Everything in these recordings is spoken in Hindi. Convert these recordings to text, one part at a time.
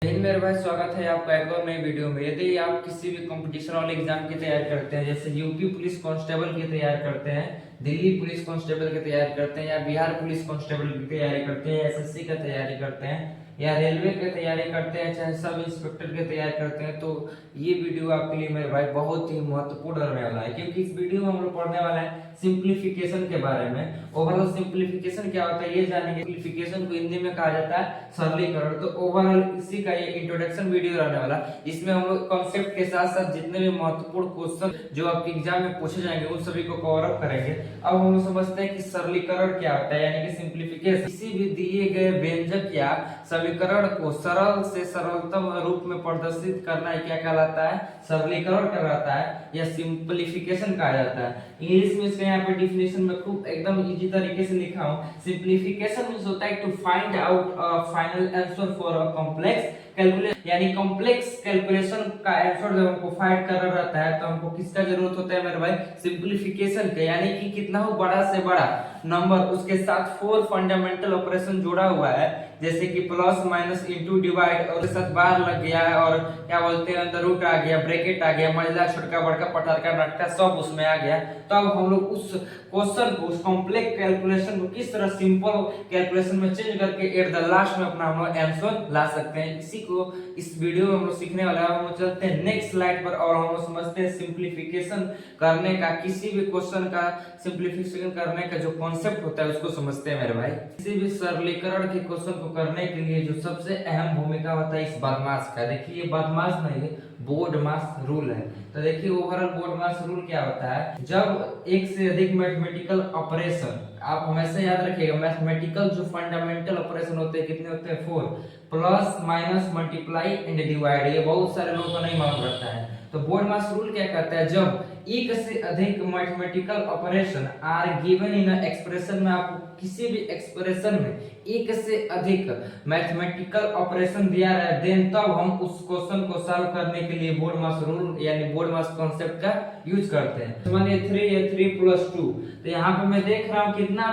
मेरे भाई, स्वागत है आपका एक और नई वीडियो में। यदि आप किसी भी कंपटीशन वाले एग्जाम की तैयारी करते हैं, जैसे यूपी पुलिस कांस्टेबल की तैयारी करते हैं, दिल्ली पुलिस कांस्टेबल की तैयारी करते हैं, या बिहार पुलिस कांस्टेबल की तैयारी करते हैं, एसएससी का तैयारी करते हैं, या रेलवे की तैयारी करते हैं, चाहे सब इंस्पेक्टर की तैयारी करते हैं, तो ये वीडियो आपके लिए मेरे भाई बहुत ही महत्वपूर्ण रहने वाला है। क्योंकि इस वीडियो में हम लोग पढ़ने वाला है सिंप्लीफिकेशन के बारे में। ओवरऑल सिंप्लीफिकेशन क्या होता है ये जानेंगे। सिंप्लीफिकेशन को हिंदी में कहा जाता है सरलीकरण। तो ओवरऑल इसी का ये इंट्रोडक्शन वीडियो रहने वाला, इसमें हम लोग कॉन्सेप्ट के साथ साथ जितने भी महत्वपूर्ण क्वेश्चन जो आपके एग्जाम में पूछे जाएंगे उन सभी को कवर अप करेंगे। अब हम लोग समझते हैं कि सरलीकरण क्या होता है, यानी कि सिंप्लीफिकेशन। किसी भी दिए गए व्यंजक या समीकरण को सरल से सरलतम रूप में प्रदर्शित करना क्या कहलाता है? सरलीकरण कहलाता है या सिंप्लीफिकेशन कहा जाता है। इंग्लिश में इसका यहाँ पे डिफिनेशन में खूब एकदम इजी तरीके से लिखा हूँ। सिंप्लीफिकेशन मींस होता है to find out a final answer for a complex calculation, यानी कॉम्प्लेक्स कैलकुलेशन का आंसर जब हमको फाइंड करना रहता है तो हमको किसका जरूरत होता है मेरे भाई? सिंप्लीफिकेशन का, यानी कि कितना हो बड़ा से बड़ा नंबर उसके साथ 4 फंडामेंटल ऑपरेशन जुड़ा हुआ है, जैसे कि प्लस माइनस इनटू डिवाइड, और उसके साथ बार लग गया है, और क्या बोलते हैं अंदर रूट आ गया, ब्रैकेट आ गया, मझला छोटका बड़का पटारका नटका सब उसमें आ गया। तो अब हम लोग उस क्वेश्चन को, उस कॉम्प्लेक्स कैलकुलेशन को किस तरह सिंपल कैलकुलेशन में चेंज करके एट द लास्ट में अपना हम लोग आंसर ला सकते हैं, इसी को इस वीडियो में हम लोग सीखने वाले हैं। हम लोग चलते हैं नेक्स्ट स्लाइड पर और हम लोग समझते हैं सिंप्लीफिकेशन करने का, किसी भी क्वेश्चन का सिंप्लीफिकेशन करने का जो कॉन्सेप्ट होता है उसको समझते हैं मेरे भाई। किसी भी सरलीकरण के क्वेश्चन को करने के लिए जो सबसे अहम भूमिका होता है इस बदमाश का, देखिए ये बदमाश नहीं बोर्ड मास रूल है। तो देखिए ओवरऑल बोर्ड मास रूल क्या होता है? जब एक से अधिक मैथमेटिकल ऑपरेशन, आप हमेशा याद रखिएगा मैथमेटिकल जो फंडामेंटल ऑपरेशन होते हैं कितने होते हैं? 4, plus minus multiply and divide, ये बहुत सारे लोगों को नहीं मालूम रहता है। तो बोर्ड मास रूल क्या कहता है? जब एक से अधिक mathematical operation are given in expression में, आपको किसी भी एक्सप्रेशन में एक से अधिक मैथमेटिकल ऑपरेशन दिया है, देन तब हम उस क्वेश्चन को सॉल्व करने के लिए बोर्ड मास रूल यानी बोर्ड मास कॉन्सेप्ट का यूज करते हैं। तो मानिए 3 या 3 + 2, तो यहाँ पे मैं देख रहा हूँ कितना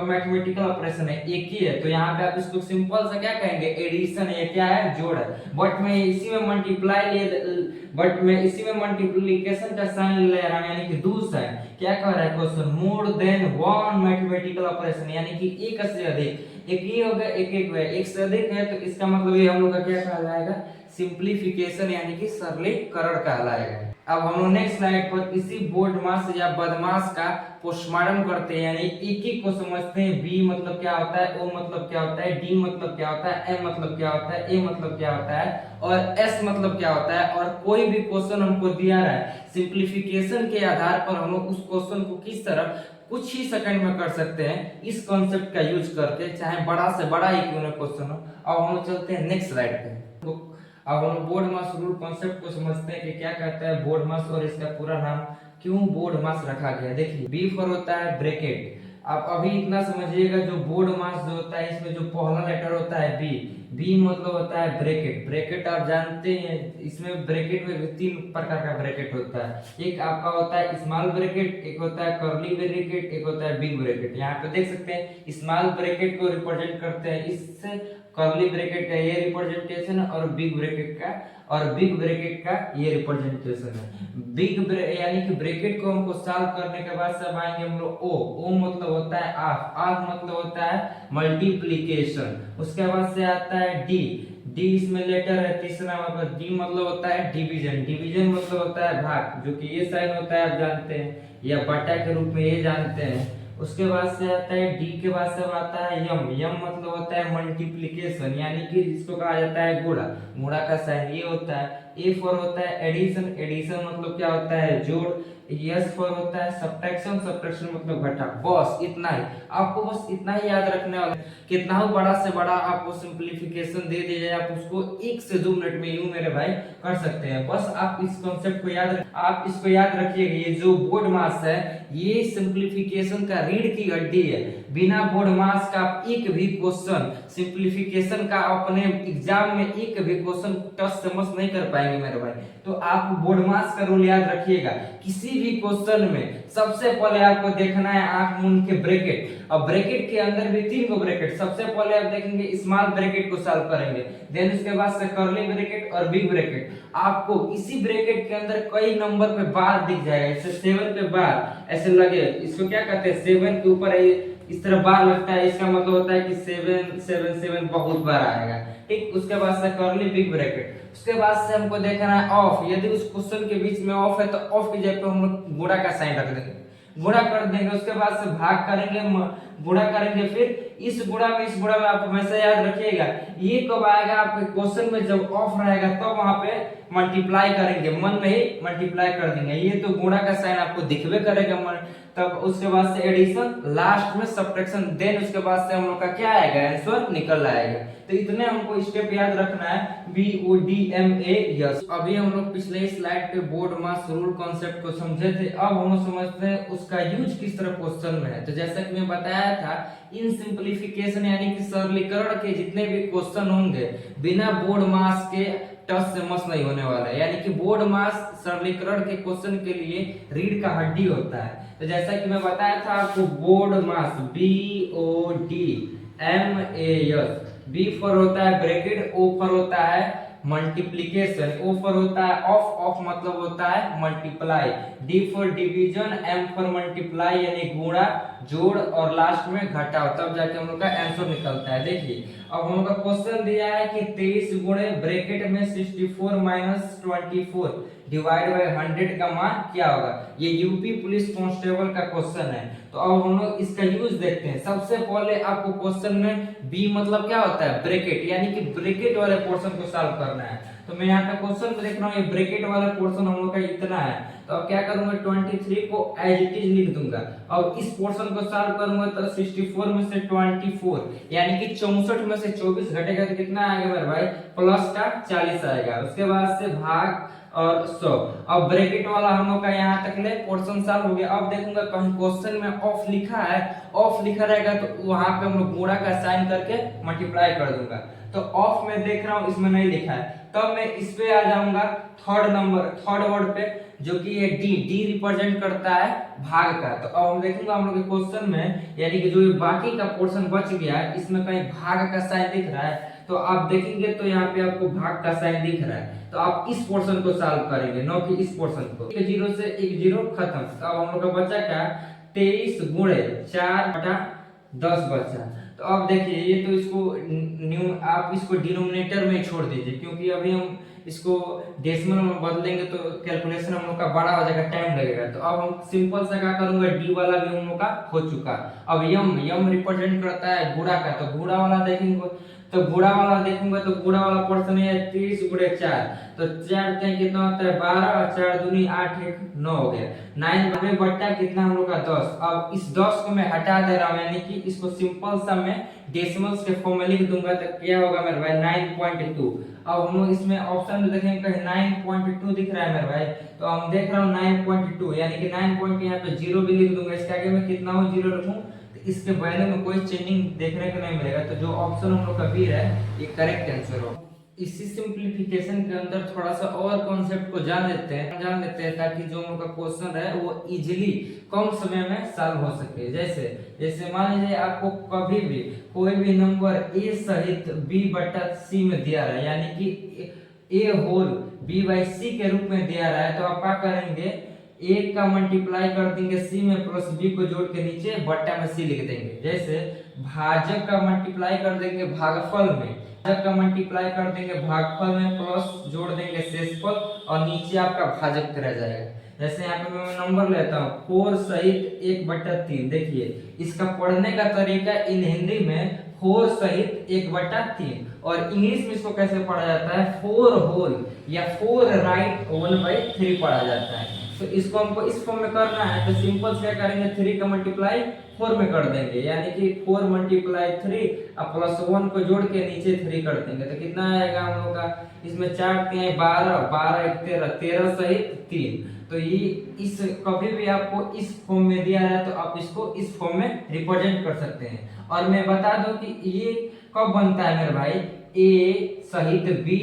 मैथमेटिकल ऑपरेशन है, एक ही है। तो यहाँ पे आप इसको सिंपल सा क्या कहेंगे? एडिशन है, क्या है? जोड़ है। बट मैं इसी में मल्टीप्लिकेशन का साइन ले रहा हूं, यानी कि दूसरा क्या कह रहा है question? More than 1 mathematical operation, यानी कि एक से अधिक, एक ही होगा एक है, एक से अधिक है, तो इसका मतलब ये हम लोग का क्या कहलाएगा? सिंप्लीफिकेशन, यानी कि सरलीकरण कहलाएगा। अब हम लोग नेक्स्ट स्लाइड पर इसी बोर्ड मास या बदमाश का पोस्टमार्टम करते हैं, यानी एक एक को समझते हैं। बी मतलब क्या होता है, ओ मतलब क्या होता है, डी मतलब क्या होता है, एम मतलब क्या होता है, ए मतलब क्या होता है, और एस मतलब क्या होता है। और कोई भी क्वेश्चन हमको दिया है सिंप्लीफिकेशन के आधार पर हम लोग उस क्वेश्चन को किस तरह कुछ ही सेकंड में कर सकते हैं इस कॉन्सेप्ट का यूज करके, चाहे बड़ा से बड़ा ही क्यों ना क्वेश्चन हो। अब हम लोग चलते हैं नेक्स्ट स्लाइड पे। तो अब हम बोर्ड मास रूल कॉन्सेप्ट को समझते हैं कि क्या कहता है बोर्ड मास और इसका पूरा नाम क्यों बोर्ड मास रखा गया। देखिए बी फॉर होता है ब्रैकेट। आप अभी इतना समझिएगा, जो बोर्ड मास जो होता है इसमें जो पहला लेटर होता है बी, बी मतलब होता है ब्रैकेट। ब्रैकेट आप जानते हैं, इसमें ब्रैकेट में 3 प्रकार का ब्रैकेट होता है। एक आपका होता है स्मॉल ब्रैकेट, एक होता है कर्ली ब्रैकेट, एक होता है बिग ब्रैकेट। यहाँ पे देख सकते हैं स्मॉल ब्रैकेट को रिप्रेजेंट करते हैं इससे, कर्ली ब्रैकेट का ये रिप्रेजेंटेशन है, और बिग ब्रैकेट का ये रिप्रेजेंटेशन है। यानी कि ब्रैकेट को हमको सॉल्व करने के बाद सब आएंगे हम लोग ओ मतलब होता है आफ मतलब होता है मल्टीप्लिकेशन। उसके बाद से आता है डी इसमें लेटर है तीसरा, मतलब डी मतलब होता है डिवीजन मतलब होता है भाग, जो कि ये साइन होता है आप जानते हैं, या बटा के रूप में ये जानते हैं। उसके बाद से आता है डी के बाद सब आता है यम मतलब होता है मल्टीप्लिकेशन, यानी कि जिसको कहा जाता है गुणा का साइन ये होता है। ए फॉर होता है एडिशन मतलब क्या होता है? जोड़। यस फॉर होता है सब्ट्रैक्शन मतलब घटा। बस इतना ही, आपको बस इतना ही याद रखने वाला है। कितना हो बड़ा से बड़ा आपको सिंप्लीफिकेशन दे दिया जाए, आप उसको 1 से 2 मिनट में यूं मेरे भाई कर सकते हैं। बस आप इस कॉन्सेप्ट को आप इसको याद रखिएगा। ये जो बोर्ड मास है ये सिंप्लीफिकेशन का रीढ़ की हड्डी है। बिना बोर्ड मास का आप एक भी क्वेश्चन सिंप्लीफिकेशन का अपने एग्जाम में एक भी क्वेश्चन टच से मस नहीं कर पाएंगे मेरे भाई। तो आप बोर्ड मास का रूल याद रखिएगा, किसी भी क्वेश्चन में सबसे पहले आपको देखना है आंख मूंद के ब्रैकेट, और ब्रैकेट के अंदर भी 3 गो ब्रैकेट। सबसे पहले आप देखेंगे स्मॉल ब्रैकेट को सॉल्व करेंगे, देन उसके बाद से कर्ली ब्रैकेट और बिग ब्रैकेट। आपको इसी ब्रैकेट के अंदर कई नंबर पे बार दिख जाएगा, जैसे 7 पे बार ऐसे लगे, इसको क्या कहते हैं 7 के ऊपर इस तरह बार लगता है, इसका मतलब होता है कि 7 7 7 बहुत बार आएगा, ठीक। उसके बाद से कर्ली बिग ब्रैकेट। उसके बाद से हमको देखना है ऑफ, यदि उस क्वेश्चन के बीच में ऑफ है तो ऑफ की जगह पे हम लोग गुणा का साइन रख देंगे, गुणा कर देंगे। उसके बाद से भाग करेंगे, गुणा करेंगे, फिर इस गुणा में इस गुणा में आप हमेशा याद रखिएगा ये कब आएगा आपके क्वेश्चन में, जब ऑफ रहेगा तब तो वहां पे मल्टीप्लाई करेंगे, मन में ही मल्टीप्लाई कर देंगे। ये तो गुणा का साइन आपको दिखबे करेगा तब। उसके बाद से एडिशन, लास्ट में सब्ट्रैक्शन, देन उसके बाद से हम लोग का क्या आएगा, आंसर निकल आएगा। तो इतने हमको स्टेप याद रखना है, BODMAS। अभी हम लोग पिछले स्लाइड पे बोर्ड मास रूल कॉन्सेप्ट को समझे थे, अब हम समझते हैं उसका यूज किस तरह क्वेश्चन में है। तो जैसा कि मैं बताया था, इन सिंप्लीफिकेशन यानी कि सरलीकरण के जितने भी क्वेश्चन होंगे बिना बोर्ड मास के टच से मस नहीं होने वाला है, यानी कि बोर्ड मास सरलीकरण के क्वेश्चन के लिए रीढ़ का हड्डी होता है। तो जैसा कि मैं बताया था आपको, BODMAS BODMAS, B for होता है ब्रैकेट, ओ फॉर होता है मल्टीप्लिकेशन, ओ फॉर होता है ऑफ, ऑफ मतलब होता है multiply, D for division, M for multiply यानी गुणा जोड़, और लास्ट में घटाव, तब जाके हम लोग का आंसर निकलता है। देखिए अब हम लोग का क्वेश्चन दिया है कि 23 गुणे ब्रैकेट में 64 माइनस 24 डिवाइड बाय 100 का मान क्या होगा। ये यूपी पुलिस कांस्टेबल का क्वेश्चन है। तो अब हम लोग इसका यूज देखते हैं। सबसे पहले आपको क्वेश्चन में बी मतलब क्या होता है, ब्रैकेट, यानी कि ब्रैकेट वाले पोर्शन को सॉल्व करना है। तो मैं यहाँ पे क्वेश्चन को देख रहा हूँ, ये ब्रैकेट वाला पोर्शन हम लोग का इतना है, तो अब क्या करूंगा 23 को एज इट इज लिख दूंगा। अब इस पोर्शन को सॉल्व करूंगा तो 64 में से 24 यानी कि 64 में से 24 घटेगा तो कितना आएगा मेरे भाई, प्लस का 40 आएगा। उसके बाद से भाग और 100। अब ब्रैकेट वाला हम लोग का यहाँ तक ले पोर्शन सॉल्व हो गया। अब देखूंगा कहीं क्वेश्चन में ऑफ लिखा है, ऑफ लिखा रहेगा तो वहां पे हम लोग गुणा का साइन करके मल्टीप्लाई कर दूंगा। तो ऑफ में देख रहा हूँ इसमें नहीं लिखा है, तब मैं इस पे आ जाऊंगा थर्ड वर्ड पे, जो कि ये डी रिप्रेजेंट करता है भाग का। तो अब हम देखेंगे हम लोग के क्वेश्चन में, यानी कि जो बाकी का पोर्शन बच गया है इसमें कहीं भाग का साइन दिख रहा है, तो आप देखेंगे तो यहाँ पे आपको भाग का साइन दिख रहा है। तो आप इस पोर्शन को सॉल्व करेंगे, नो कि इस पोर्शन को। 0 से 1 0 खत्म। तो अब हम लोग का बचा क्या, 23 गुणे 4/10 बचा। तो अब देखिए ये तो इसको आप इसको डिनोमिनेटर में छोड़ दीजिए, क्योंकि अभी हम इसको डेसिमल में बदलेंगे तो कैलकुलेशन हम लोग का बड़ा हो जाएगा, टाइम लगेगा। तो अब हम सिंपल सा क्या करूंगा, डी वाला भी हम लोग का हो चुका। अब यम रिप्रेजेंट करता है गुणा का, तो गुणा वाला देखेंगे तो गुणा वाला देखूंगा तो गुणा वाला पोर्शन है 30 गुणे 4, तो 4 कितना होता है 12 और 4 दूनी 8 1 9 हो गया। 9 बट्टा कितना हम लोग का 10। अब इस 10 को मैं हटा दे रहा हूं, यानी कि इसको सिंपल सा मैं डेसिमल्स के फॉर्म में लिख दूंगा, तो क्या होगा मेरे भाई 9.2। अब हम लोग इसमें ऑप्शन में देखेंगे कहीं 9.2 दिख रहा है मेरे भाई, तो हम देख रहा हूँ 9.2, यानी कि 9 पॉइंट यहाँ पे 0 भी लिख दूंगा, इसके आगे मैं कितना हो 0 रखूं, इसके वैल्यू में कोई चेंजिंग देखने को नहीं मिलेगा। तो जो ऑप्शन हम लोग का बी है ये करेक्ट आंसर हो। इसी सिंप्लीफिकेशन के अंदर थोड़ा सा और कॉन्सेप्ट को जान लेते हैं ताकि जो हम लोग का क्वेश्चन है वो इजीली कम समय में सॉल्व हो सके। जैसे मान लीजिए आपको कभी भी कोई भी नंबर a सहित b/c में दिया रहा है, यानी कि a होल b/c के रूप में दिया रहा है, तो आप क्या करेंगे, एक का मल्टीप्लाई कर देंगे सी में प्लस बी को जोड़ के नीचे बट्टा में सी लिख देंगे। जैसे भाजक का मल्टीप्लाई कर देंगे भागफल में, भाजक का मल्टीप्लाई कर देंगे भागफल में प्लस जोड़ देंगे शेषफल और नीचे आपका भाजक रह जाएगा। जैसे यहाँ पे मैं नंबर लेता हूँ 4 सहित 1/3। देखिए इसका पढ़ने का तरीका इन हिंदी में 4 सहित 1/3, और इंग्लिश में इसको कैसे पढ़ा जाता है 4 होल या 4 राइट 1/3 पढ़ा जाता है। तो इसको हमको इस फॉर्म में करना है, तो सिंपल से क्या करेंगे 3 का मल्टीप्लाई 4 में कर देंगे, यानी कि 4 × 3 और प्लस 1 को जोड़ के नीचे 3 कर देंगे, तो कितना आएगा हम लोग का, इसमें 4 3 12 12 1 13 13 सहित 3। तो ये इस कभी भी आपको इस फॉर्म में दिया है तो आप इसको इस फॉर्म में रिप्रेजेंट कर सकते हैं। और मैं बता दूं कि ये कब बनता है मेरे भाई, ए सहित बी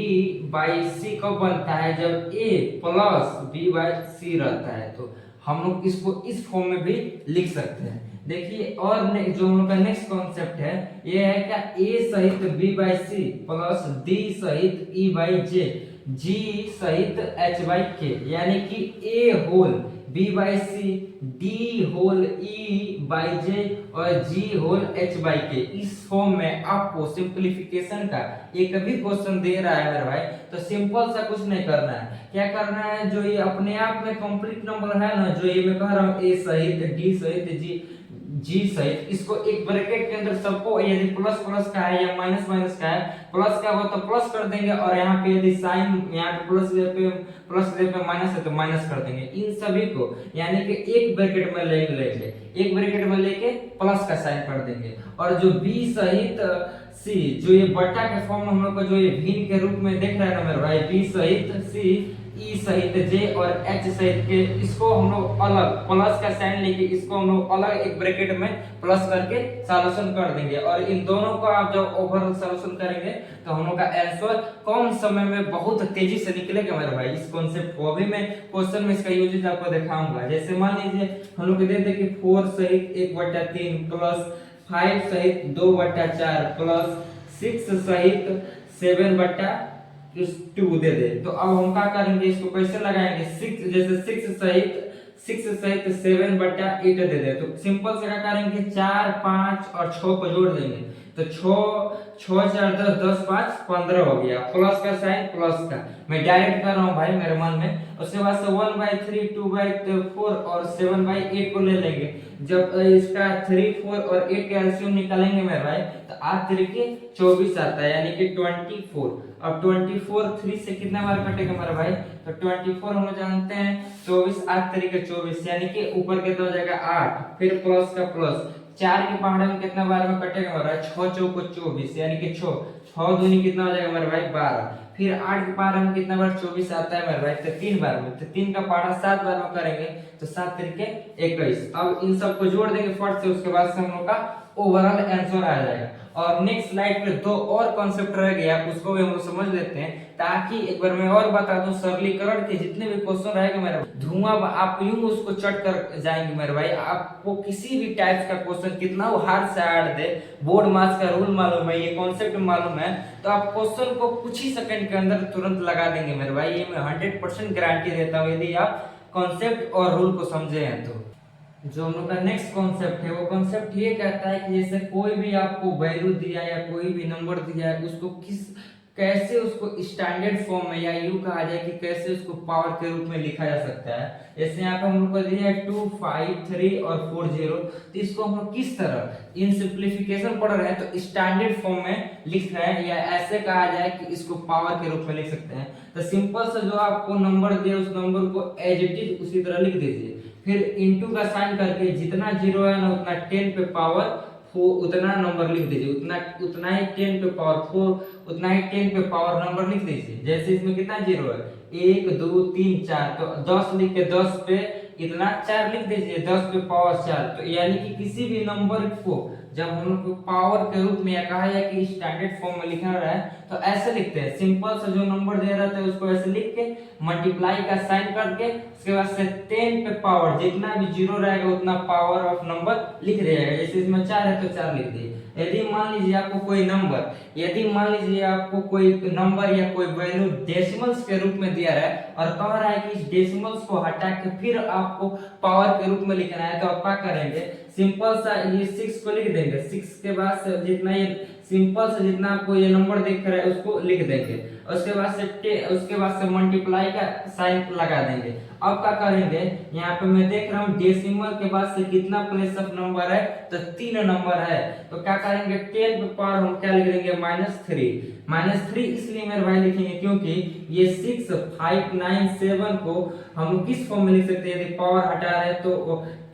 बाई सी कब बनता है, जब ए प्लस बी बाई सी रहता है। तो हम लोग इसको इस फॉर्म में भी लिख सकते हैं। देखिए और जो हम लोग का नेक्स्ट कॉन्सेप्ट है ये है क्या, ए सहित B by C plus D सहित ई बाई जे, जी सहित एच बाई के, यानी कि A whole B by C, D whole E by J और जी होल एच बाई के। इस फॉर्म में आपको सिंप्लीफिकेशन का एक भी क्वेश्चन दे रहा है मेरे भाई, तो सिंपल सा कुछ नहीं करना है, क्या करना है, जो ये अपने आप में कंप्लीट नंबर है ना, जो ये मैं कह रहा हूँ ए सहित डी सहित जी सहित, इसको एक ब्रैकेट के अंदर सबको यदि प्लस प्लस का है या माइनस माइनस का है, प्लस का हो तो प्लस कर देंगे और यहाँ पे यदि साइन यहाँ पे प्लस पे माइनस है तो माइनस कर देंगे। इन सभी को यानी कि एक ब्रैकेट में लेंगे, एक ब्रैकेट में लेके प्लस का साइन कर देंगे। और जो बी सहित सी, जो ये बटा के फॉर्म में हम लोग को जो ये भिन्न के रूप में देख रहा है ना मेरे भाई, बी सहित सी, ई सहित जे और एच सहित के, इसको हम लोग अलग प्लस का साइन लेके इसको हम लोग अलग एक ब्रैकेट में प्लस करके सॉल्यूशन कर देंगे। और इन दोनों को आप जब ओवरऑल सॉल्यूशन करेंगे तो हम लोग का आंसर कम समय में बहुत तेजी से निकलेगा मेरे भाई। इस कॉन्सेप्ट को अभी मैं क्वेश्चन में इसका यूजेज आपको दिखाऊंगा। जैसे मान लीजिए हम लोग दे दे कि 4 सहित 1/3 प्लस 5 सहित 2/4 प्लस 6 सहित 7/2 दे दे। तो अब हम क्या करेंगे, इसको कैसे लगाएंगे, 6 जैसे 6 सहित 7/8 दे दे। तो सिंपल से क्या करेंगे, 4 5 और 6 को जोड़ देंगे तो 6 4 10 10 5 15 हो गया। प्लस का साइन प्लस का मैं डायरेक्ट कर रहा हूँ भाई मेरे मन में। उसके बाद से 1/3 2/4 और 7/8 को ले लेंगे। जब इसका 3 4 और 8 का एलसीएम निकालेंगे मेरे भाई तो 8 3 24 आता है, यानी कि 24। अब 24 3 से कितना बार कटेगा मेरे भाई, तो 24 हम लोग जानते हैं 24 8 3 24, यानी कि ऊपर कितना हो जाएगा 8, फिर प्लस का प्लस 4 के पहाड़े में कितना बार में कटेगा मेरे भाई, 6 चौको 24, यानी कि 6 दूनी कितना हो जाएगा मेरे भाई 12, फिर 8 के पहाड़े में कितना बार 24 आता है मेरे भाई, तो 3 बार में, तो 3 का पहाड़ा 7 बार में करेंगे तो 7 3 21। अब इन सबको जोड़ देंगे फट से, उसके बाद से हम लोग का ओवरऑल आंसर आ जाएगा। और नेक्स्ट स्लाइड पे 2 और कॉन्सेप्ट रह गया, उसको भी हम लोग समझ लेते हैं, ताकि एक बार मैं और बता दूं, सरलीकरण के जितने भी क्वेश्चन रहेंगे मेरे धुआं आप यूं उसको चट कर जाएंगे मेरे भाई। आपको किसी भी टाइप का क्वेश्चन कितना वो हार्ड से हार्ड दे, बोर्ड मार्क्स का रूल मालूम है, ये कॉन्सेप्ट मालूम है, तो आप क्वेश्चन को कुछ ही सेकंड के अंदर तुरंत लगा देंगे मेरे भाई। ये मैं 100% गारंटी देता हूँ, यदि आप कॉन्सेप्ट और रूल को समझे हैं तो। जो हम लोग का नेक्स्ट कॉन्सेप्ट है वो कॉन्सेप्ट ये कहता है कि जैसे कोई भी आपको वैल्यू दिया या कोई भी नंबर दिया है, उसको कैसे उसको स्टैंडर्ड फॉर्म में या यूं कहा जाए कि कैसे उसको पावर के रूप में लिखा जा सकता है। जैसे यहाँ पे हम लोग को दिया है 2 5 3 और 4 0, तो इसको हम लोग किस तरह इन सिंप्लीफिकेशन पढ़ रहे हैं तो स्टैंडर्ड फॉर्म में लिख रहे हैं, या ऐसे कहा जाए कि इसको पावर के रूप में लिख सकते हैं। तो सिंपल से जो आपको नंबर दिया उस नंबर को एज इट इज उसी तरह लिख दीजिए, फिर इनटू का साइन करके जितना जीरो है ना उतना 10 पे पावर 4 उतना नंबर लिख दीजिए, उतना ही 10 पे पावर 4 उतना ही 10 पे पावर नंबर लिख दीजिए। जैसे इसमें कितना जीरो है 1 2 3 4, तो 10 लिख के 10 पे इतना 4 लिख दीजिए, 10 पे पावर 4। तो यानी कि किसी भी नंबर को जब हम लोग को पावर के रूप में या कहा जाए कि स्टैंडर्ड फॉर्म में लिखना रहा है तो ऐसे लिखते हैं। सिंपल से जो नंबर दे रहा था उसको ऐसे लिख के मल्टीप्लाई का साइन करके उसके बाद से 10 पे पावर जितना भी जीरो रहेगा उतना पावर ऑफ नंबर लिख रहेगा। जैसे इसमें 4 है तो 4 लिख दिए। यदि मान लीजिए आपको कोई नंबर या कोई वैल्यू डेसिमल्स के रूप में दिया रहा है और कह रहा है कि इस डेसिमल्स को हटा के फिर आपको पावर के रूप में लिखना है, तो आप क्या करेंगे, सिंपल सा ये 6 को लिख देंगे, 6 के बाद से जितना ये सिंपल से जितना आपको ये नंबर दिख रहा है उसको लिख देंगे, उसके बाद से मल्टीप्लाई का साइन लगा देंगे। अब क्या करेंगे, यहाँ पे मैं देख रहा हूँ डेसिमल के बाद से कितना प्लेस ऑफ नंबर है, तो 3 नंबर है, तो क्या करेंगे 10 पे पावर हम क्या लिख देंगे -3 इसलिए मेरे भाई लिखेंगे क्योंकि ये 6 5 9 7 को हम किस फॉर्म में लिख सकते हैं, यदि पावर हटा रहे हैं तो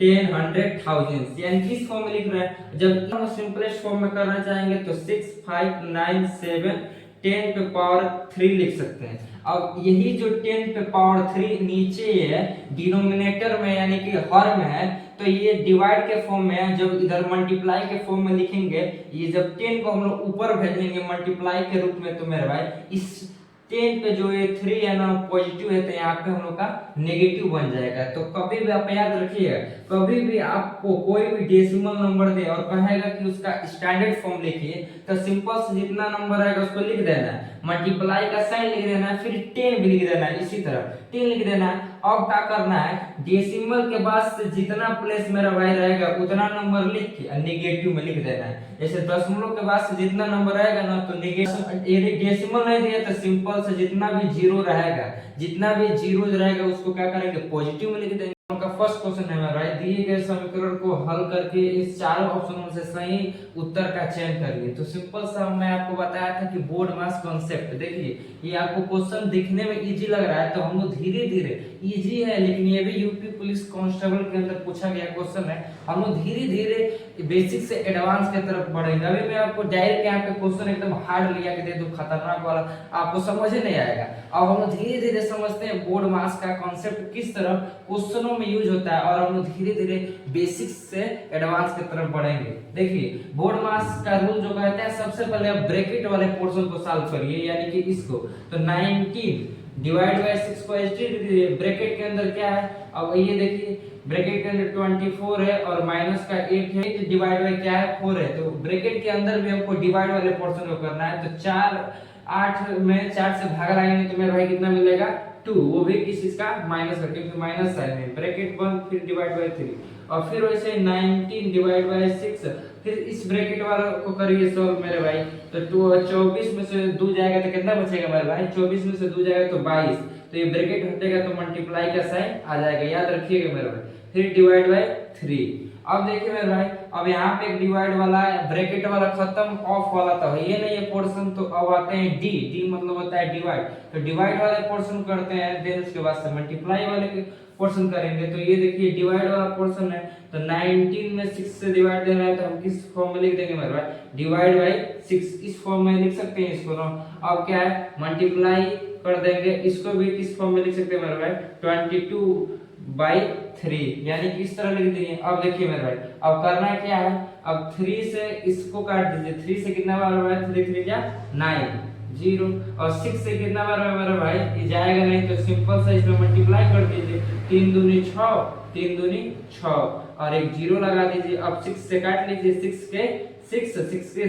10 100 1000, यानी किस फॉर्म में लिख रहे हैं। जब हम सिंपलेस्ट फॉर्म में करना चाहेंगे तो 6 5 9 7 10 पे पावर 3 लिख सकते हैं। अब यही जो 10 पे पावर 3 नीचे है डिनोमिनेटर में यानी कि हर में है, तो ये डिवाइड के फॉर्म में है, जब इधर मल्टीप्लाई के फॉर्म में लिखेंगे, ये जब 10 को हम लोग ऊपर भेजेंगे मल्टीप्लाई के रूप में, तो मेरे भाई इस 10 पे जो ये 3 है ना पॉजिटिव है, तो यहाँ पे हम लोग का नेगेटिव बन जाएगा। तो कभी भी आप याद रखिएगा, कभी भी आपको कोई भी डेसिमल नंबर दे और कहेगा कि उसका स्टैंडर्ड फॉर्म लिखिए, तो सिंपल से जितना नंबर आएगा उसको लिख देना है, मल्टीप्लाई का साइन लिख देना है, फिर 10 भी लिख देना है, इसी तरह 10 लिख देना है। अब क्या करना है, डेसिमल के बाद से जितना प्लेस मेरा भाई रहेगा उतना नंबर लिख के नेगेटिव में लिख देना है। जैसे दशमलव के बाद से जितना नंबर आएगा ना, तो नेगेटिव, डेसिमल नहीं दिया तो सिंपल से जितना भी जीरो रहेगा, जितना भी जीरो रहेगा उसको क्या करेंगे, पॉजिटिव में लिख देंगे। का फर्स्ट क्वेश्चन है मेरा, दिए गए समीकरण को हल करके इस चारों ऑप्शनों से सही उत्तर का चयन करिए। तो सिंपल सा मैं आपको बताया था कि बोर्ड मास कॉन्सेप्ट, देखिए ये आपको क्वेश्चन दिखने में इजी लग रहा है, तो हम लोग धीरे धीरे, इजी है लेकिन ये भी यूपी पुलिस कांस्टेबल के अंदर पूछा गया क्वेश्चन है, हम लोग धीरे धीरे बेसिक से एडवांस की तरफ बढ़ेंगे। अभी मैं आपको डायरेक्ट यहाँ पे क्वेश्चन एकदम हार्ड लिया के दे दूं, खतरनाक वाला, आपको समझ ही नहीं आएगा। अब हम लोग धीरे धीरे समझते हैं बोर्ड मास का कॉन्सेप्ट किस तरह क्वेश्चनों में यूज होता है, और हम लोग धीरे धीरे बेसिक से एडवांस की तरफ बढ़ेंगे। देखिए बोर्ड मास का रूल जो कहता है, सबसे पहले आप ब्रैकेट वाले पोर्शन को सॉल्व करिए, यानी कि इसको, तो 19 डिवाइड बाय 6 को ब्रैकेट के अंदर क्या है, अब ये देखिए ब्रैकेट के अंदर 24 है और माइनस का 8 है, डिवाइड बाय क्या है 4 है, तो ब्रैकेट के अंदर भी हमको डिवाइड वाले पोर्शन को करना है। तो 4 8 में 4 से भाग लगाएंगे तो मेरे भाई कितना मिलेगा 2, वो भी किस चीज का, माइनस का, क्योंकि माइनस साइन है, ब्रैकेट 1 फिर डिवाइड बाय 3, और फिर वैसे 19 डिवाइड बाय 6, फिर इस ब्रैकेट वाला को करिए सॉल्व मेरे भाई, तो 24 में से 2 जाएगा तो कितना बचेगा मेरे भाई, 24 में से 2 जाएगा तो 22, तो ये ब्रैकेट हटेगा तो मल्टीप्लाई का साइन आ जाएगा, याद रखिएगा मेरे भाई, फिर डिवाइड बाय 3। अब देखिए मेरे भाई, अब यहाँ पे एक डिवाइड वाला है, ब्रैकेट वाला खत्म, ऑफ वाला तो ये नहीं है पोर्शन, तो अब आते हैं डी, डी मतलब होता है डिवाइड, तो डिवाइड वाले पोर्शन करते हैं, देन उसके बाद से मल्टीप्लाई वाले पोर्शन करेंगे। तो ये देखिए डिवाइड वाला पोर्शन है, तो 19 में 6 से डिवाइड देना है, तो हम किस फॉर्म में लिख देंगे मेरे भाई, डिवाइड बाय 6, इस फॉर्म में लिख सकते हैं इसको ना। अब क्या है, मल्टीप्लाई कर देंगे, इसको भी किस फॉर्म में लिख सकते हैं मेरे भाई, 22/3, यानी कि इस तरह लिख देंगे। अब देखिए मेरे भाई, अब करना क्या है, अब 3 से इसको काट दीजिए, 3 से कितना बार हुआ है, 3 3 क्या 9, 0, और 6 से कितना बार हुआ मेरे भाई, ये जाएगा नहीं, तो सिंपल सा इसमें मल्टीप्लाई कर दीजिए, 3 दूनी 6, 3 दूनी 6, और एक 0 लगा दीजिए। अब 6 से काट लीजिए, 6 के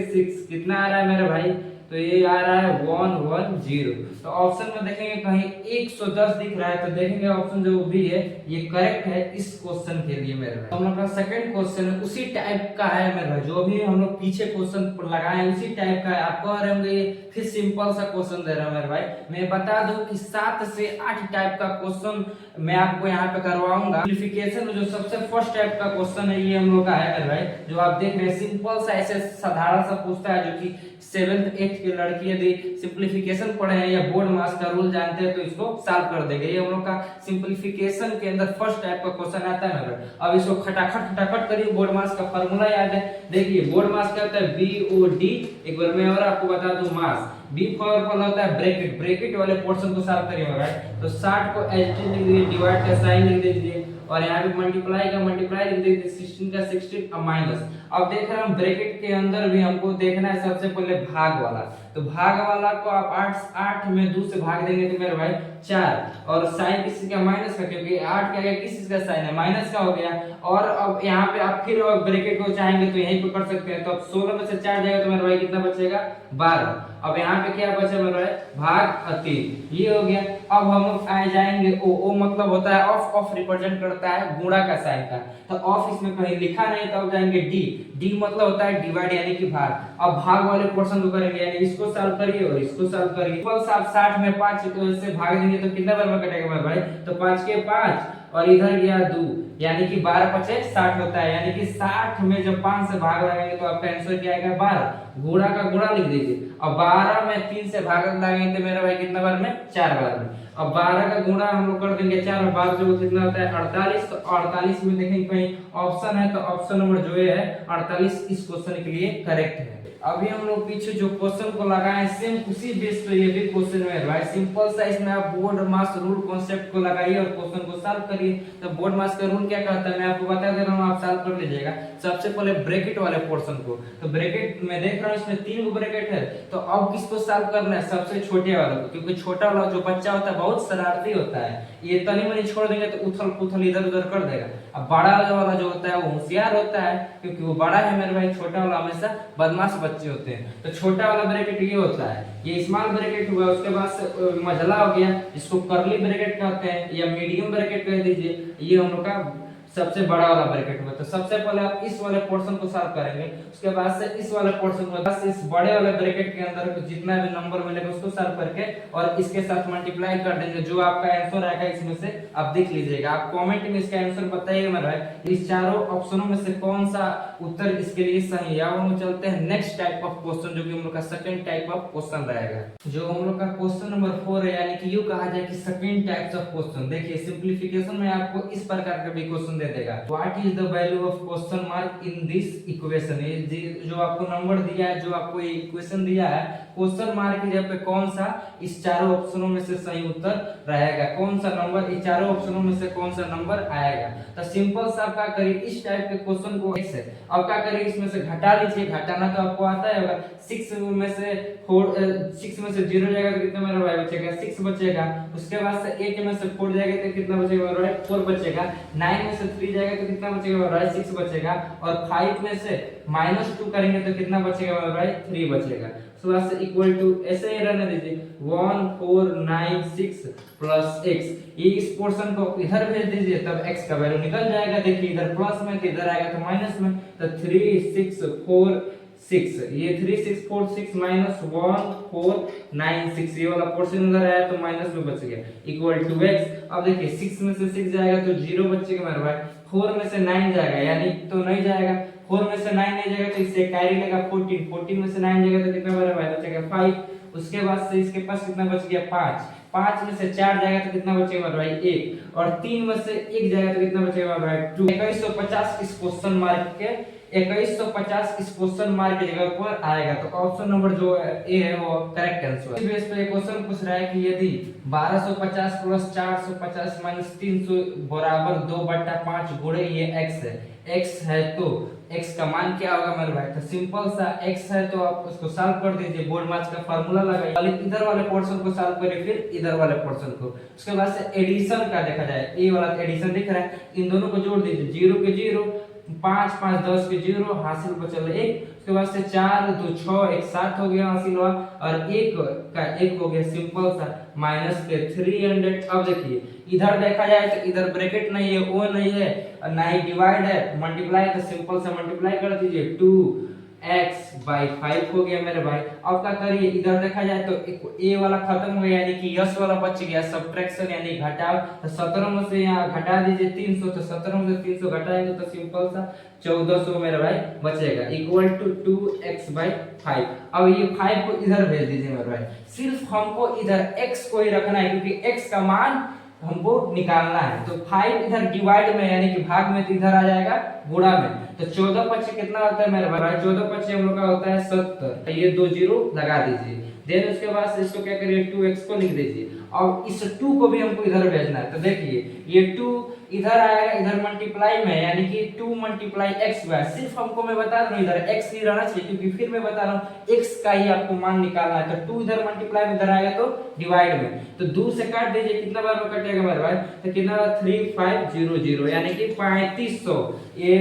6 कितना आ रहा है मेरे भाई, तो ये आ रहा है 110। तो ऑप्शन में देखेंगे कहीं 110 दिख रहा है, तो देखेंगे ऑप्शन जो भी है ये करेक्ट है इस क्वेश्चन के लिए मेरे भाई। हम लोग का सेकंड क्वेश्चन है, उसी टाइप का है मेरे भाई, जो भी हम लोग पीछे क्वेश्चन लगाए हैं उसी टाइप का है। आपको आ रहे होंगे फिर सिंपल सा क्वेश्चन दे रहा हूं मेरे भाई, मैं बता दूं कि 7 से 8 टाइप का क्वेश्चन मैं आपको यहाँ पे करवाऊंगा। सिंपलीफिकेशन जो सबसे फर्स्ट टाइप का क्वेश्चन है ये हम लोग का है मेरे भाई, जो आप देख रहे हैं सिंपल सा ऐसे साधारण सा पूछता है, जो कि 7th 8th की लड़की यदि सिंपलीफिकेशन पढ़े हैं या बोर्ड मास का रूल जानते हैं तो इसको सॉल्व कर देंगे। ये हम लोग का सिंपलीफिकेशन के अंदर फर्स्ट टाइप का क्वेश्चन आता है मेरे। अब इसको खटाखट करिए, बोर्ड मास का फार्मूला याद है, देखिए बोर्ड मास क्या होता है, BOD, एक बार मैं और आपको बता दूं, मास बी फॉर्मूला होता है ब्रैकेट, ब्रैकेट वाले पोर्शन को सॉल्व करिए मेरे। तो 60 को एच लिख दीजिए, डिवाइड का साइन लिख दीजिए, और यहाँ पे मल्टीप्लाई का मल्टीप्लाई लिख दीजिए, 16 का 16 और माइनस। अब देख रहे हैं हम ब्रैकेट के अंदर भी हमको देखना है सबसे पहले भाग वाला, तो भाग वाला को आप 8 में 2 से भाग देंगे तो मेरे भाई 4, और साइन किसी का माइनस का, क्योंकि 8 का किस चीज का साइन है, माइनस का हो गया। और अब यहाँ पे आप फिर ब्रैकेट को चाहेंगे तो यहीं पे कर सकते हैं, तो अब 16 में से 4 जाएगा तो मेरे भाई कितना बचेगा 12। अब यहाँ पे क्या बचा मेरे भाई, भाग 3, ये हो गया। अब हम लोग आ जाएंगे ओ मतलब होता है ऑफ रिप्रेजेंट करता है गुणा का साइन का, तो ऑफ इसमें कहीं लिखा नहीं, तो अब जाएंगे डी मतलब होता है डिवाइड यानी कि भाग। अब भाग वाले पोर्शन को करेंगे, यानी इसको सॉल्व करिए और इसको सॉल्व करिए। बस आप 60 में 5 से भाग देंगे तो कितना बार में कटेगा मेरे भाई, तो 5 के 5 और इधर गया 2, यानी कि 12 5 60 होता है, यानी कि 60 में जब 5 से भाग लगाएंगे तो आपका आंसर क्या आएगा 12, गुणा का गुणा लिख दीजिए। अब 12 में 3 से भाग लगाएंगे तो मेरा भाई कितना बार में, 4 बार में। अब 12 का गुणा हम लोग कर देंगे 4 और 12 जो कितना होता है 48, तो 48 में देखेंगे कहीं ऑप्शन है, तो ऑप्शन नंबर जो है 48 इस क्वेश्चन के लिए करेक्ट है। अभी हम लोग पीछे जो क्वेश्चन को लगाए सेम उसी बेस पे ये भी क्वेश्चन है भाई, सिंपल सा, इसमें आप बोर्ड मास रूल कॉन्सेप्ट को लगाइए और क्वेश्चन को सॉल्व करिए। की। तो बोर्ड मास का रूल क्या कहता है मैं आपको बता दे रहा हूँ, आप सॉल्व कर लीजिएगा। सबसे पहले ब्रैकेट वाले पोर्शन को, तो ब्रैकेट में देख रहा हूँ इसमें 3 गो ब्रैकेट है, तो अब किसको सॉल्व करना है, सबसे छोटे वाले को, क्योंकि छोटा वाला जो बच्चा होता है बहुत शरारती होता है, ये तनी मनी छोड़ देंगे तो उथल पुथल इधर उधर कर देगा। अब बड़ा वाला जो होता है वो होशियार होता है, क्योंकि वो बड़ा है मेरे भाई, छोटा वाला हमेशा बदमाश बच्चे होते हैं। तो छोटा वाला ब्रैकेट ये होता है, ये स्मॉल ब्रैकेट हुआ, उसके बाद से मझला हो गया, इसको कर्ली ब्रैकेट कहते हैं या मीडियम ब्रैकेट कह दीजिए, ये हम लोग का सबसे बड़ा वाला ब्रैकेट हुआ। तो सबसे पहले आप इस वाले पोर्शन को सॉल्व करेंगे, उसके बाद से इस वाले पोर्शन को, बस इस बड़े वाले ब्रैकेट के अंदर जितना भी नंबर मिलेगा उसको सॉल्व करके और इसके साथ मल्टीप्लाई कर देंगे। जो आपका आंसर आएगा इसमें से आप देख लीजिएगा, आप कमेंट में इसका आंसर बताइएगा मेरे भाई, इस चारों ऑप्शनों में से कौन सा उत्तर इसके लिए सही है। अब हम चलते हैं नेक्स्ट टाइप ऑफ क्वेश्चन, जो कि हम लोग का सेकंड टाइप ऑफ क्वेश्चन रहेगा, जो हम लोग का क्वेश्चन नंबर 4 है, यानी कि यूं कहा जाए कि सेकंड टाइप्स ऑफ क्वेश्चन। देखिए सिंपलीफिकेशन में आपको इस प्रकार का भी क्वेश्चन देगा, what is the value of question mark in this equation. ये जो आपको नंबर दिया है, जो आपको ये इक्वेशन दिया है, क्वेश्चन मार्क की जगह पे कौन सा इस चारों ऑप्शनों में से सही उत्तर रहेगा, कौन सा नंबर इस चारों ऑप्शनों में से कौन सा नंबर आएगा। तो सिंपल सा आप क्या करिए, इस टाइप के क्वेश्चन को x है, अब क्या करिए इसमें से घटा लीजिए, घटाना तो आपको आता है होगा। 6 में से 0 जाएगा तो कितना मेरा भाई बचेगा, 6 बचेगा। उसके बाद से 8 में से 4 जाएगा तो कितना बचेगा मेरा भाई, 4 बचेगा। 9 में से 3 जाएगा तो कितना बचेगा मेरा भाई, 6 बचेगा। और 5 में से -2 करेंगे तो कितना बचेगा मेरा भाई, 3 बचेगा। सो so, से इक्वल टू ऐसे ही रहने दीजिए 1496 प्लस x, ये इस पोर्शन को इधर भेज दीजिए, तब x का वैल्यू निकल जाएगा। देखिए इधर प्लस में तो इधर आएगा तो माइनस में, तो 3646, ये 3646 माइनस 1496, ये वाला पोर्शन इधर आया तो माइनस में बच गया, इक्वल टू x। अब देखिए 6 में से 6 जाएगा तो 0 बचेगा मेरे भाई, 4 में से 9 जाएगा यानी तो नहीं जाएगा, 4 में से 9 नहीं जाएगा तो इससे कैरी लेगा 14, 14 में से 9 जाएगा तो कितना मेरा भाई बचेगा 5। उसके बाद से इसके पास कितना बच गया 5, 5 में से 4 जाएगा तो कितना बचेगा मेरा भाई 1, और 3 में से 1 जाएगा तो कितना बचेगा मेरा भाई 2। 2150 इस क्वेश्चन मार्क के 2150 इस क्वेश्चन मार्क की जगह पर आएगा, तो ऑप्शन नंबर जो ए है वो करेक्ट आंसर है। इस बेस पे क्वेश्चन पूछ रहा है कि यदि 1250 प्लस 450 माइनस 300 बराबर 2/5 गुणे ये x है, x है तो x का मान क्या होगा मेरे भाई। तो सिंपल सा x है तो आप उसको सॉल्व कर दीजिए, बोर्ड मार्क्स का फार्मूला लगाइए, पहले इधर वाले पोर्शन को सॉल्व करिए फिर इधर वाले पोर्शन को। उसके बाद से एडिशन का देखा जाए, ए वाला एडिशन दिख रहा है, इन दोनों को जोड़ दीजिए, 0 के 0, 5 5 10 के 0, हासिल बचल 1। उसके बाद से 4 2 6 1 7 हो गया हासिल हुआ, और 1 का 1 हो गया, सिंपल सा माइनस के 300। अब देखिए इधर देखा जाए तो इधर ब्रैकेट नहीं है, ओ नहीं है, और ना ही डिवाइड है, मल्टीप्लाई तो सिंपल सा मल्टीप्लाई कर दीजिए, 2x/5 हो गया मेरे भाई। अब क्या करिए, इधर देखा जाए तो ए वाला खत्म हो गया, यानी कि यस वाला बच गया, सब्ट्रैक्शन यानी घटाव। तो 17 में से यहाँ घटा दीजिए 300, तो 17 में से 300 घटाएंगे तो सिंपल सा 1400 मेरे भाई बचेगा, इक्वल टू 2x/5। अब ये 5 को इधर भेज दीजिए मेरे भाई, सिर्फ हमको इधर x को ही रखना है, क्योंकि x का मान हमको निकालना है। तो 5 इधर डिवाइड में यानी कि भाग में, तो इधर आ जाएगा गुणा में, तो 14 5 कितना होता है मेरे भाई, 14 5 हम लोग का होता है 70, ये 2 0 लगा दीजिए। देन उसके बाद से इसको क्या करिए, 2x को लिख दीजिए, और इस 2 को भी हमको इधर भेजना है। तो देखिए ये 2 इधर आएगा, इधर मल्टीप्लाई में, यानी कि 2 × x हुआ। सिर्फ हमको मैं बता रहा हूँ इधर x ही रहना चाहिए, क्योंकि फिर मैं बता रहा हूँ x का ही आपको मान निकालना है। तो 2 इधर मल्टीप्लाई में, इधर आएगा तो डिवाइड में, तो 2 से काट दीजिए, कितना बार में कटेगा मेरे भाई, तो कितना 3500 यानी कि 3500। ये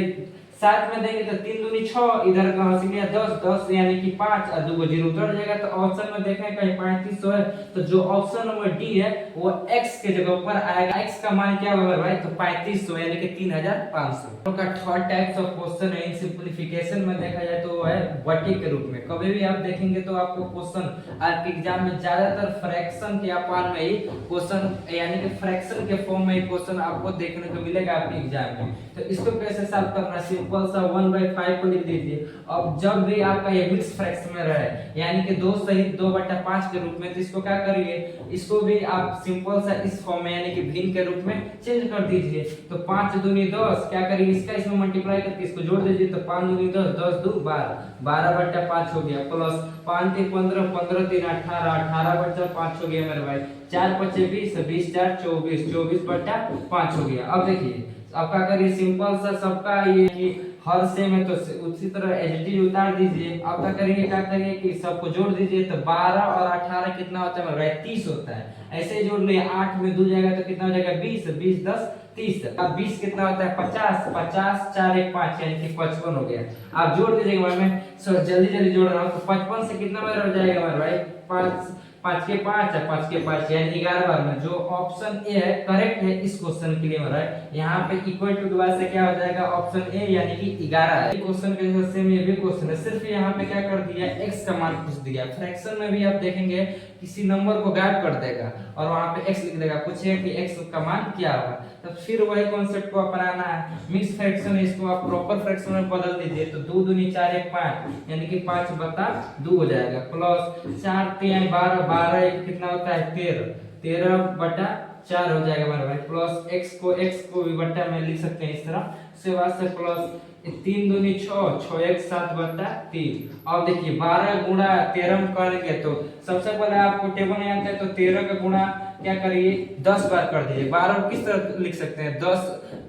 7 में देंगे तो 3 दूनी 6, इधर का हासिल है 10 10 यानी कि 5, और 2 0 उतर जाएगा। तो ऑप्शन में देखें कहीं 3500 है, तो जो ऑप्शन नंबर डी है वो x के जगह पर आएगा। x का मान क्या होगा भाई, तो 3500 यानी कि 3500। तो का थर्ड टाइप्स ऑफ क्वेश्चन है, इन सिंपलीफिकेशन में देखा जाए तो है बटे के रूप में। कभी भी आप देखेंगे तो आपको क्वेश्चन आपके एग्जाम में ज्यादातर फ्रैक्शन के अपान में ही क्वेश्चन, यानी कि फ्रैक्शन के फॉर्म में क्वेश्चन आपको देखने को मिलेगा आपके एग्जाम में। तो इसको कैसे सॉल्व करना है, सिंपल सा 1/5 को लिख दीजिए। अब जब भी आपका ये मिक्स फ्रैक्शन में रहे यानी कि 2 सहित 2/5 के रूप में, तो इसको क्या करिए, इसको भी आप सिंपल सा इस फॉर्म में यानी कि भिन्न के रूप में चेंज कर दीजिए। तो 5 दूनी 10, क्या करिए इसका इसमें मल्टीप्लाई करके इसको जोड़ दीजिए। तो 5 दूनी 10, 10 दू 12, 12/5 हो गया, प्लस 5 3 15, 15 3 18, 18/5 हो गया मेरे भाई। 4 5 20, 20 4 24, 24/5 हो गया। अब देखिए अब क्या करिए, सिंपल सा सबका ये कि हर सेम है तो उसी तरह एडिटिव उतार दीजिए। अब क्या करिए कि सबको जोड़ दीजिए। तो 12 और 18 कितना होता है मेरे भाई, 30 होता है। ऐसे ही जोड़ लिए, 8 में 2 जाएगा तो कितना हो जाएगा, 20, 20 10 30। अब 20 कितना होता है, 50, 50 4 1 5 यानी कि 55 हो गया। आप जोड़ दीजिएगा, मैं जल्दी जल्दी जोड़ रहा हूँ। तो 55 से कितना मेरा हो जाएगा मेरे भाई, 5 5 के 5 है, 5 के 5 यानी 11 बार में। जो ऑप्शन ए है करेक्ट है इस क्वेश्चन के लिए मेरा है। यहाँ पे इक्वल टू के बाद से क्या हो जाएगा, ऑप्शन ए यानी कि 11 है। क्वेश्चन के जैसे सेम ये भी क्वेश्चन है, सिर्फ यहाँ पे क्या कर दिया, x का मान पूछ दिया। फ्रैक्शन में भी आप देखेंगे किसी नंबर को गायब कर देगा और वहां पे x लिख देगा, पूछेगा कि x का मान क्या होगा। तो फिर वही कॉन्सेप्ट को अपनाना है। मिक्स फ्रैक्शन है, इसको आप प्रॉपर फ्रैक्शन में बदल दीजिए। तो 2 दूनी 4 1 5 यानी कि 5/2 हो जाएगा, प्लस 4 3 12, 12 कितना होता है 13, 13/4 हो जाएगा मेरे भाई। प्लस x को भी बट्टा में लिख सकते हैं इस तरह। उसके बाद से प्लस 3 दूनी 6, 6 1 7/3। अब देखिए 12 गुणा 13 में करेंगे तो सबसे पहले आपको टेबल नहीं आता है तो 13 का गुणा क्या करिए 10 बार कर दीजिए। 12 को किस तरह लिख सकते हैं, 10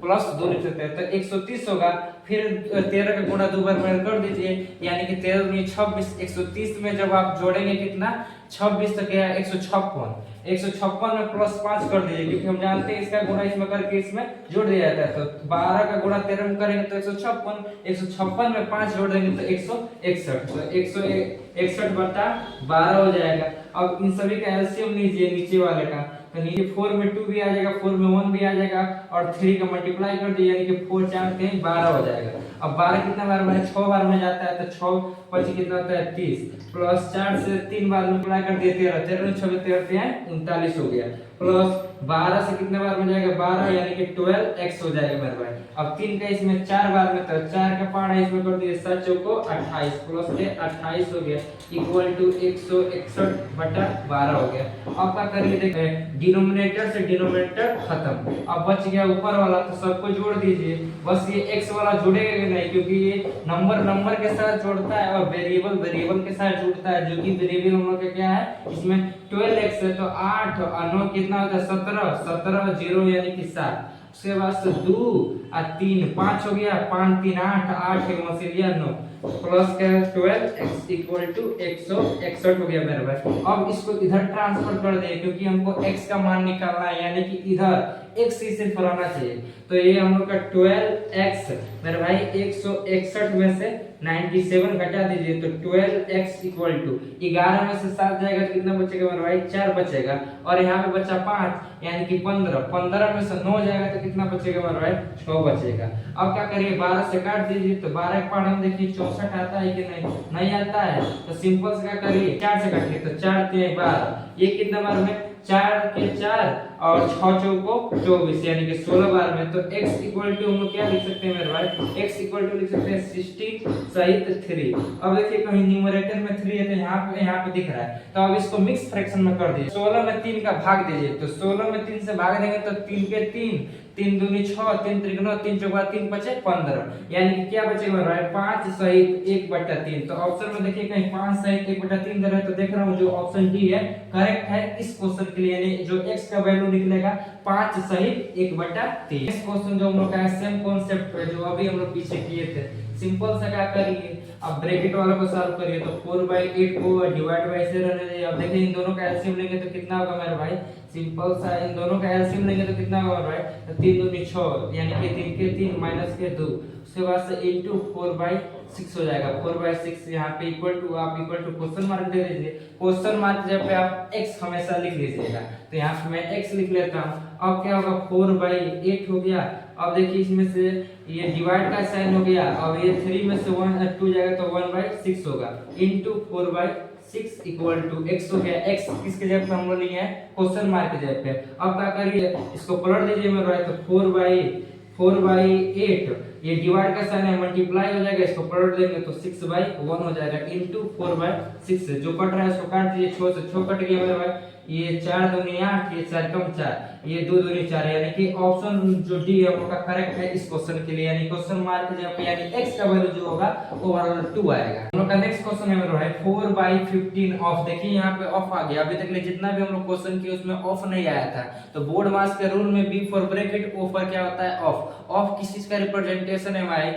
प्लस 2 लिख सकते हैं, तो 130 होगा। फिर 13 का गुणा 2 बार कर दीजिए यानी कि 13 दूनी 26। 130 में जब आप जोड़ेंगे कितना, 26 तक है 156। 156 में प्लस 5 कर दीजिए क्योंकि हम जानते हैं इसका गुणा इसमें करके इसमें जोड़ दिया जाता है। तो 12 का गुणा 13 में करेंगे तो 156, 156 में 5 जोड़ देंगे तो 161, तो 161/12 हो जाएगा। अब इन सभी का एलसीएम लीजिए नीचे वाले का, तो नीचे 4 में 2 भी आ जाएगा, 4 में 1 भी आ जाएगा और 3 का मल्टीप्लाई कर दिया यानी कि 4 4 3 12 हो जाएगा। अब 12 कितना बार में, 6 बार में जाता है तो 6 5 कितना होता है 30, प्लस 4 से 3 बार मल्टीप्लाई कर दिए 13, 13 6 13 39 हो गया। प्लस 12 से कितने बार में जाएगा, 12 यानी कि 12x हो जाएगा मेरे भाई। अब 3 का इसमें 4 बार में, तो 4 का पारा इसमें कर दिए 7 चौको 28, प्लस 28 हो गया, इक्वल टू 161/12 हो गया। अब क्या करिए, देखिए डिनोमिनेटर से डिनोमिनेटर खत्म, अब बच गया ऊपर वाला, तो सबको जोड़ दीजिए। बस ये x वाला जुड़ेगा नहीं क्योंकि ये नंबर के साथ जोड़ता है और वेरिएबल के साथ जुड़ता है, जो कि वेरिएबल हम लोग का क्या है, इसमें 12x है तो 8 और 9 कितना होता है 17 0 यानी कि 7। उसके बाद से 2 और 3 5 हो गया, 5 3 8, 8 1 से लिया 9, प्लस का 12x इक्वल टू 161 हो गया मेरे भाई। अब इसको इधर ट्रांसफर कर दे क्योंकि हमको x का मान निकालना है यानी कि इधर x इसे फलाना चाहिए। तो ये हम लोग का 12x मेरे भाई 161 में से 97 घटा दीजिए, तो 12x इक्वल टू 11 में से 7 जाएगा तो कितना बचेगा मेरे भाई, 4 बचेगा। और यहाँ पे बचा 5 यानी कि 15, 15 में से 9 जाएगा तो कितना बचेगा मेरे भाई, 6 बचेगा। अब क्या करिए 12 से काट दीजिए, तो 12 के पाठ हम देखिए 64 आता है कि नहीं आता है। तो सिंपल से क्या करिए 4 से काटिए, तो 4 3 12, ये कितना बार में, 4 के 4 और 6 चौको 24 यानी कि 16 बार में। तो x इक्वल टू हम लोग क्या लिख सकते हैं मेरे भाई, x इक्वल टू लिख सकते हैं 60 सहित 3। अब देखिए कहीं न्यूमरेटर में 3 है तो यहाँ पे दिख रहा है, तो अब इसको मिक्स फ्रैक्शन में कर दीजिए। 16 में 3 का भाग दीजिए, तो 16 में 3 से भाग देंगे तो 3 के 3, 3 दूनी 6, 3 त्रिक 9, 3 चौका 3 बचे 15 यानी कि क्या बचेगा मेरे भाई, 5 सहित 1/3। तो ऑप्शन में देखिए कहीं 5 सहित 1/3 दे रहा है, तो देख रहा हूँ जो ऑप्शन डी है करेक्ट है इस क्वेश्चन के लिए, यानी जो x का वैल्यू निकलेगा 5 सहित 1/3। इस क्वेश्चन जो हम लोग का सेम कॉन्सेप्ट है जो अभी हम लोग पीछे किए थे। सिंपल सा क्या करिए, अब ब्रैकेट वाला को सॉल्व करिए, तो 4/8 को डिवाइड बाय से रहने दीजिए। अब देखिए इन दोनों का एलसीएम लेंगे तो कितना होगा मेरे भाई, सिंपल सा इन दोनों का एलसीएम लेंगे तो कितना होगा मेरे भाई, तो 3 दूनी 6 यानी कि 3 के 3 माइनस के 2, उसके बाद से इनटू 4/6 हो जाएगा। 4/6 यहाँ पे इक्वल टू आप इक्वल टू क्वेश्चन मार्क दे दीजिए। क्वेश्चन मार्क जब पे आप x हमेशा लिख लीजिएगा, तो यहाँ पे मैं x लिख लेता हूँ। अब क्या होगा 4/8 हो गया। अब देखिए इसमें से ये डिवाइड का साइन हो गया, अब ये 3 में से 1 2 जाएगा तो 1/6 होगा, इनटू 4/6 इक्वल टू x हो गया। x किसके जगह पे हम लोग लिए हैं, क्वेश्चन मार्क के जगह पे। अब क्या करिए इसको पलट दीजिए मेरे भाई, तो 4/8 ये डिवाइड का साइन है, मल्टीप्लाई हो जाएगा, इसको पलट देंगे तो 6/1 हो जाएगा इनटू 4/6 जो कट रहा है इसको काट दीजिए, 6 से 6 कट गया मेरे भाई, ये 4 दूनी 8, ये 4 कम 4, ये 2 दूनी 4, यानी कि ऑप्शन जो डी है आपका करेक्ट है इस क्वेश्चन के लिए, यानी क्वेश्चन मार्क जब यानी x का वैल्यू जो होगा वो वाला 2 आएगा। हम लोग का नेक्स्ट क्वेश्चन है मेरे भाई 4/15 ऑफ। देखिए यहाँ पे ऑफ आ गया, अभी तक ले जितना भी हम लोग क्वेश्चन किए उसमें ऑफ नहीं आया था, तो बोर्ड मास के रूल में बी फॉर ब्रैकेट ओ पर क्या होता है ऑफ। ऑफ किस चीज का रिप्रेजेंटेशन है भाई,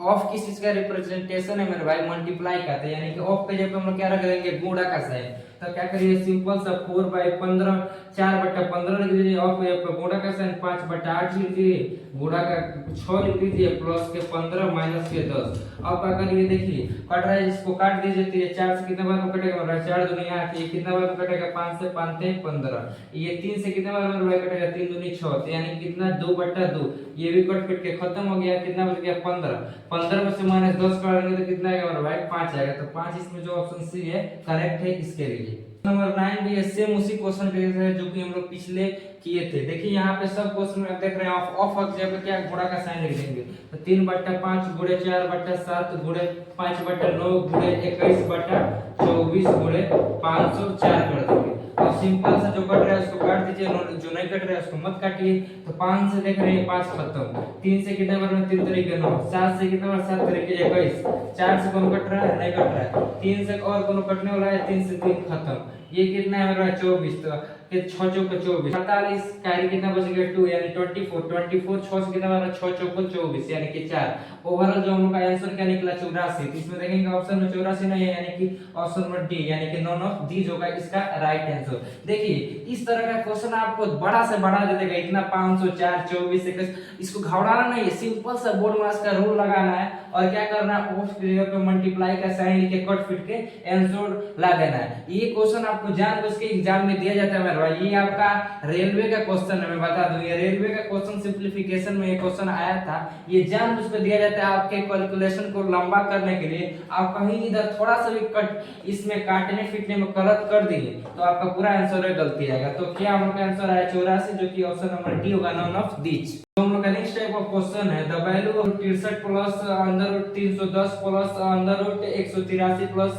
ऑफ किस चीज का रिप्रेजेंटेशन है मेरे भाई, मल्टीप्लाई का, तो यानी कि ऑफ पे जब हम लोग क्या रख देंगे गुणा का साइन, तो क्या करिए सिंपल सा 4/15 4/15 लिख दीजिए, ऑफ पे गुणा का साइन 5/8 लिख दीजिए, गुणा का 6 लिख दीजिए, प्लस के 15 माइनस के 10। अब क्या करिए देखिए कट रहा है, इसको काट दीजिए, तो ये 4 से कितने बार में कटेगा मेरा 4 दूनी 8, ये कितना बार में कटेगा 5 से 5 × 15, ये 3 से कितने बार में कटेगा 3 दूनी 6, तो यानी कितना 2/2, ये भी कट कट के खत्म हो गया, कितना बच गया 15, 15 में से माइनस 10 काटेंगे तो कितना आएगा मेरा भाई 5 आएगा, तो 5 इसमें जो ऑप्शन सी है करेक्ट है इसके लिए। नंबर 9 भी सेम उसी क्वेश्चन पे है जो कि हम लोग पिछले किए थे। देखिए यहाँ पे सब क्वेश्चन में देख रहे हैं ऑफ ऑफ जगह पे क्या गुणा का साइन लिख देंगे, तो 3/5 गुणे 4/7 गुणे 5/9 गुणे 21/24 गुणे 504 कर देंगे। और सिंपल सा जो कट रहा है उसको काट दीजिए, जो नहीं कट रहा है उसको मत काटिए, तो 5 से देख रहे हैं 5 खत्म, 3 से कितने बार में 3 तरीके 9, 7 से कितने बार 7 तरीके 21, 4 से कौन कट रहा है नहीं कट रहा है, 3 से और कौन कटने वाला है, 3 से 3 खत्म, ये कितना है मेरा 24, तो 6 चौक 24, 47 कैरी कितना बच गया 2 यानी 24, 24 6 से कितना बना 6 चौक 24 यानी कि 4। ओवरऑल जो हम लोग का आंसर क्या निकला 84, तो इसमें देखेंगे ऑप्शन में 84 नहीं है, यानी कि ऑप्शन नंबर डी यानी कि नॉन ऑफ दीज होगा इसका राइट आंसर। देखिए इस तरह का क्वेश्चन आपको बड़ा से बड़ा दे देगा, इतना 500 4 24 21, इसको घबराना नहीं है, सिंपल सा बोर्ड मास का रूल लगाना है और क्या करना है ऑफ की जगह पे मल्टीप्लाई का साइन लिख के कट फिट के आंसर ला देना है। ये क्वेश्चन आपको जानबूझ के एग्जाम में दिया जाता है मेरे भाई, ये आपका रेलवे का क्वेश्चन है, मैं बता दूं ये रेलवे का क्वेश्चन सिंपलीफिकेशन में ये क्वेश्चन आया था, ये जानबूझ के दिया जाता है आपके कैलकुलेशन को लंबा करने के लिए। आप कहीं इधर थोड़ा सा भी कट इसमें काटने फिटने में गलत कर दिए तो आपका पूरा आंसर गलती आएगा। तो क्या हम लोग का आंसर आया 84 जो कि ऑप्शन नंबर डी होगा नॉन ऑफ दीज। तो हम लोग का नेक्स्ट टाइप ऑफ क्वेश्चन है the value of 63 plus under root 310 plus under root 183 plus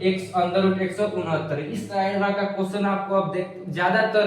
x under root 169। इस तरह का क्वेश्चन आपको अब देख ज्यादातर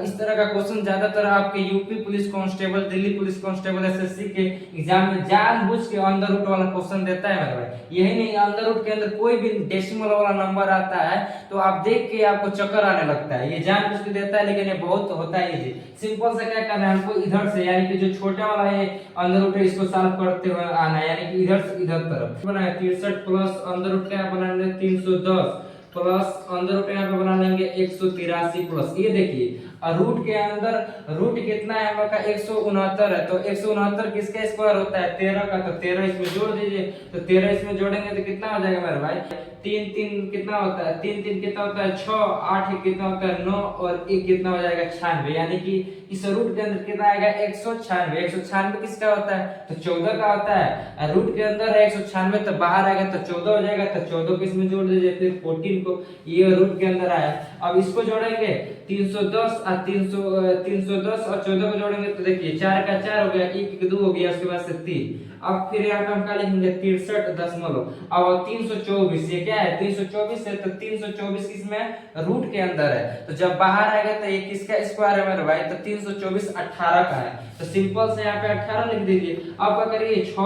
इस तरह का क्वेश्चन ज्यादातर आपके UP police constable, Delhi police constable, SSC के एग्जाम में जानबूझ के अंडर रूट वाला क्वेश्चन देता है मेरे भाई। यही नहीं अंडर रूट के अंदर कोई भी डेसिमल वाला नंबर आता है तो आप देख के आपको चक्कर आने लगता है, ये जानबूझ के देता है लेकिन ये बहुत होता है इजी। सिंपल से क्या करना है हमको इधर से यानी कि जो छोटा वाला है अंडर रूट है इसको सॉल्व करते हुए आना है, यानी कि इधर से इधर तरफ बनाया 63 प्लस अंडर रूट क्या बनाएंगे 310 प्लस अंदर रूट यहाँ पे बना लेंगे 183 प्लस, ये देखिए रूट के अंदर रूट कितना है हम लोग का 169 है, तो 169 किसका स्क्वायर होता है 13 का, तो 13 इसमें जोड़ दीजिए, तो 13 इसमें जोड़ेंगे तो कितना हो जाएगा मेरे भाई 3 3 कितना होता है 3 3 कितना होता है 6, 8 कितना होता है 9 और 1 कितना हो जाएगा 96, यानी कि इस रूट के अंदर कितना आएगा 196। 196 किसका होता है तो 14 का होता है, रूट के अंदर है 196 तो बाहर आएगा तो 14 हो जाएगा, तो 14 को इसमें जोड़ दीजिए, फिर 14 को ये रूट के अंदर आया। अब इसको जोड़ेंगे 310 और 310 और 14 को जोड़ेंगे तो देखिए 4 का 4 हो गया, 1 का 2 हो गया, उसके बाद से 3। अब फिर यहाँ पे हम क्या लिखेंगे 63.0। अब 324 ये क्या है 324 है, तो 324 किसमें रूट के अंदर है, तो जब बाहर आएगा तो ये किसका स्क्वायर है मेरे भाई, तो 324 18 का है, तो सिंपल से यहाँ पे 18 लिख दीजिए। अब क्या करिए 6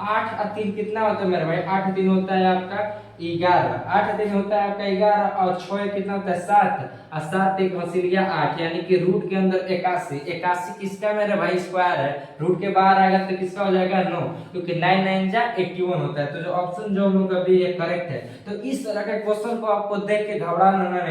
8 और 3 कितना होता है मेरे भाई 8 3 होता है आपका 11, 8 3 होता है आपका 11 और 6 कितना होता है 7 और 7 एक हसीलिया 8, यानी कि रूट के अंदर 81। 81 किसका मेरे भाई स्क्वायर है, रूट के बाहर आएगा तो किसका हो जाएगा 9, क्योंकि 9 9 जा 81 होता है, तो जो ऑप्शन जो हम लोग का भी करेक्ट है। तो इस तरह के क्वेश्चन को आपको देख के घबराना नहीं।